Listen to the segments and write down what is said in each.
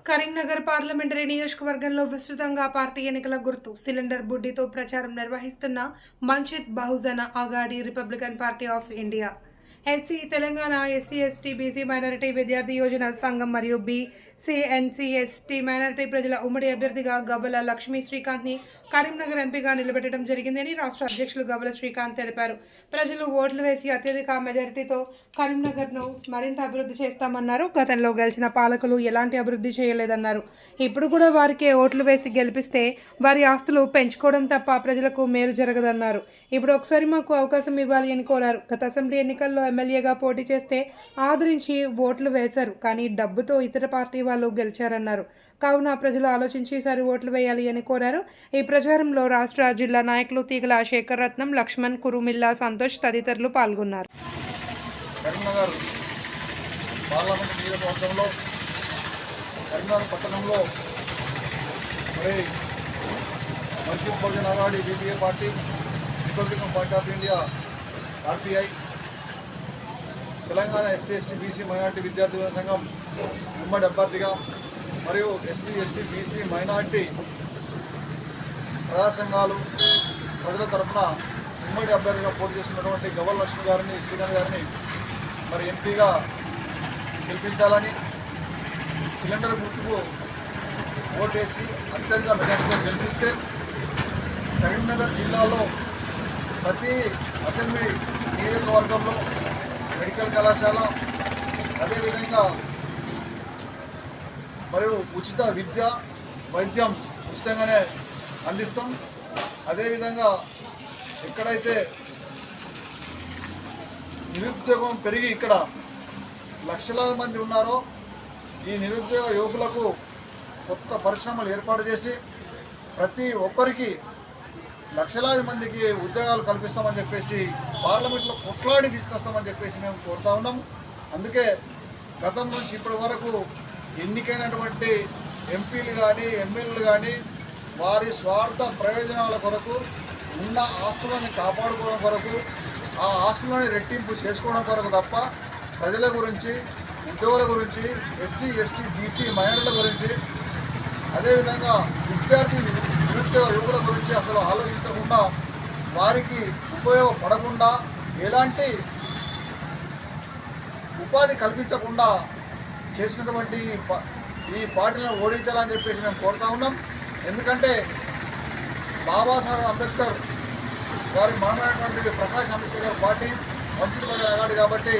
Karimnagar parliamentary నియోజకవర్గంలో విస్తృతంగా party ఎన్నికల గుర్తు సిలిండర్ బుడ్డితో ప్రచారం నిర్వహిస్తున్న Vanchit Bahujan Aghadi Republican Party of India. SC Telangana SC ST BC minority విద్యార్థి యోజన సంఘం మరియు బీసీఎన్సీ ఎస్టీ మైనారిటీ ప్రజల ఉమ్మడి అభ్యర్థిగా గవ్వల లక్ష్మీ శ్రీకాంత్ని కరీంనగర్ ఎంపీగా నిలబెట్టడం జరిగిందని రాష్ట్ర అధ్యక్షులు గవ్వల శ్రీకాంత్ తెలిపారు. ప్రజలు ఓట్లు వేసి అత్యధిక మెజారిటీతో కరీంనగర్ను మరింత అభివృద్ధి చేస్తామన్నారు. గతంలో గెలిచిన పాలకులు ఎలాంటి అభివృద్ధి చేయలేదన్నారు. ఇప్పుడు కూడా వారికే ఓట్లు వేసి గెలిపిస్తే వారి ఆస్తులు పెంచుకోవడం తప్ప ప్రజలకు మేలు జరగదన్నారు. ఇప్పుడు ఒకసారి మాకు అవకాశం ఇవ్వాలి అని కోరారు. గత అసెంబ్లీ ఎన్నికల్లో ఎమ్మెల్యేగా పోటీ చేస్తే ఆదరించి ఓట్లు వేశారు, కానీ డబ్బుతో ఇతర పార్టీ వాళ్ళు గెలిచారన్నారు. కావున ప్రజలు ఆలోచించి ఈసారి ఓట్లు వేయాలి అని కోరారు. ఈ ప్రచారంలో రాష్ట్ర జిల్లా నాయకులు తీగల శేఖర్ రత్నం, లక్ష్మణ్, కురుమిల్లా, సంతోష్ తదితరులు పాల్గొన్నారు. కరీంనగర్ పార్లమెంట్ నియోజకవర్గంలో కరీంనగర్ పట్టణంలో Vanchit Bahujan Aghadi BPA party, Republican Party of India RPI, Telangana SC ST BC minority విద్యార్థి సంఘం ఉమ్మడి అభ్యర్థిగా మరియు ఎస్సీ ఎస్టీ బీసీ మైనార్టీ ప్రజా సంఘాలు ప్రజల తరఫున ఉమ్మడి అభ్యర్థిగా పోటీ చేస్తున్నటువంటి గవ్వల లక్ష్మి గారిని, శ్రీకాంత్ గారిని మరి ఎంపీగా గెలిపించాలని, సిలిండర్ గుర్తుకు ఓటేసి అత్యధిక మెజార్టీతో గెలిపిస్తే కరీంనగర్ జిల్లాలో ప్రతి అసెంబ్లీ నియోజకవర్గంలో మెడికల్ కళాశాల, అదేవిధంగా మరియు ఉచిత విద్య, వైద్యం ఉచితంగానే అందిస్తాం. అదేవిధంగా ఎక్కడైతే నిరుద్యోగం పెరిగి ఇక్కడ లక్షలాది మంది ఉన్నారో ఈ నిరుద్యోగ యువకులకు కొత్త పరిశ్రమలు ఏర్పాటు చేసి ప్రతి ఒక్కరికి లక్షలాది మందికి ఉద్యోగాలు కల్పిస్తామని చెప్పేసి పార్లమెంట్లో కొట్లాడి తీసుకొస్తామని చెప్పేసి మేము కోరుతా ఉన్నాం. అందుకే గతం నుంచి ఇప్పటి వరకు ఎన్నికైనటువంటి ఎంపీలు కానీ ఎమ్మెల్యేలు కానీ వారి స్వార్థ ప్రయోజనాల కొరకు ఉన్న ఆస్తులను కాపాడుకోవడం కొరకు, ఆ ఆస్తులను రెట్టింపు చేసుకోవడం కొరకు తప్ప ప్రజల గురించి, ఉద్యోగుల గురించి, ఎస్సీ ఎస్టీ బీసీ మైనారిటీల గురించి, అదేవిధంగా విద్యార్థి నిరుద్యోగ యువకుల గురించి అసలు ఆలోచించకుండా, వారికి ఉపయోగపడకుండా, ఎలాంటి ఉపాధి కల్పించకుండా చేసినటువంటి ఈ పార్టీలను ఓడించాలని చెప్పేసి మేము కోరుతా ఉన్నాం. ఎందుకంటే బాబాసాహెబ్ అంబేద్కర్ వారి మనమైనటువంటి ప్రకాష్ అంబేద్కర్ గారి పార్టీ మంచిత్ బహుజన అఘాడీ కాబట్టి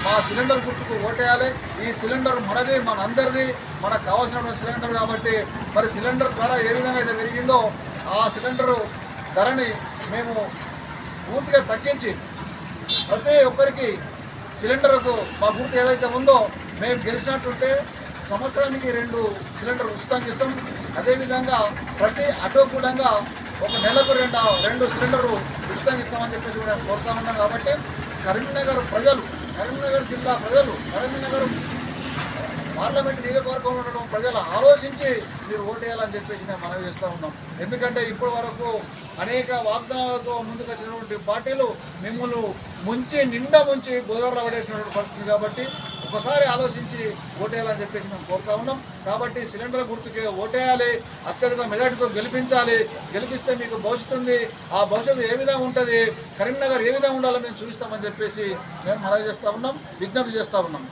మా సిలిండర్ గుర్తుకు ఓటేయాలి. ఈ సిలిండర్ మనది, మనందరిది, మనకు కావాల్సిన సిలిండర్ కాబట్టి మరి సిలిండర్ ధర ఏ విధంగా అయితే పెరిగిందో ఆ సిలిండరు ధరని మేము పూర్తిగా తగ్గించి ప్రతి ఒక్కరికి సిలిండర్కు మా గుర్తు ఏదైతే ఉందో మేము గెలిచినట్టుంటే సంవత్సరానికి 2 సిలిండర్ ఉచితంగా ఇస్తాం. అదేవిధంగా ప్రతి ఆటో కూడా ఒక నెలకు 2 సిలిండర్లు ఉచితంగా ఇస్తామని చెప్పేసి మేము కోరుతా ఉన్నాం. కాబట్టి కరీంనగర్ ప్రజలు, కరీంనగర్ జిల్లా ప్రజలు, కరీంనగర్ పార్లమెంట్ నియోజకవర్గంలో ఉండడం ప్రజలు ఆలోచించి మీరు ఓటేయాలని చెప్పేసి మేము మనవి చేస్తూ ఉన్నాం. ఎందుకంటే ఇప్పటి వరకు అనేక వాగ్దానాలతో ముందుకు వచ్చినటువంటి పార్టీలు మిమ్మల్ని నిండా ముంచి గోదావరిలో పడేసినటువంటి పరిస్థితి కాబట్టి ఒకసారి ఆలోచించి ఓటేయాలని చెప్పేసి మేము కోరుతా ఉన్నాం. కాబట్టి సిలిండర్ గుర్తుకే ఓటేయాలి, అత్యధిక మెజార్టీతో గెలిపించాలి. గెలిపిస్తే మీకు భవిష్యత్తు ఉంది, ఆ భవిష్యత్తు ఏ విధంగా ఉంటుంది, కరీంనగర్ ఏ విధంగా ఉండాలో మేము చూపిస్తామని చెప్పేసి మేము మనవి చేస్తూ ఉన్నాం, విజ్ఞప్తి చేస్తూ ఉన్నాం.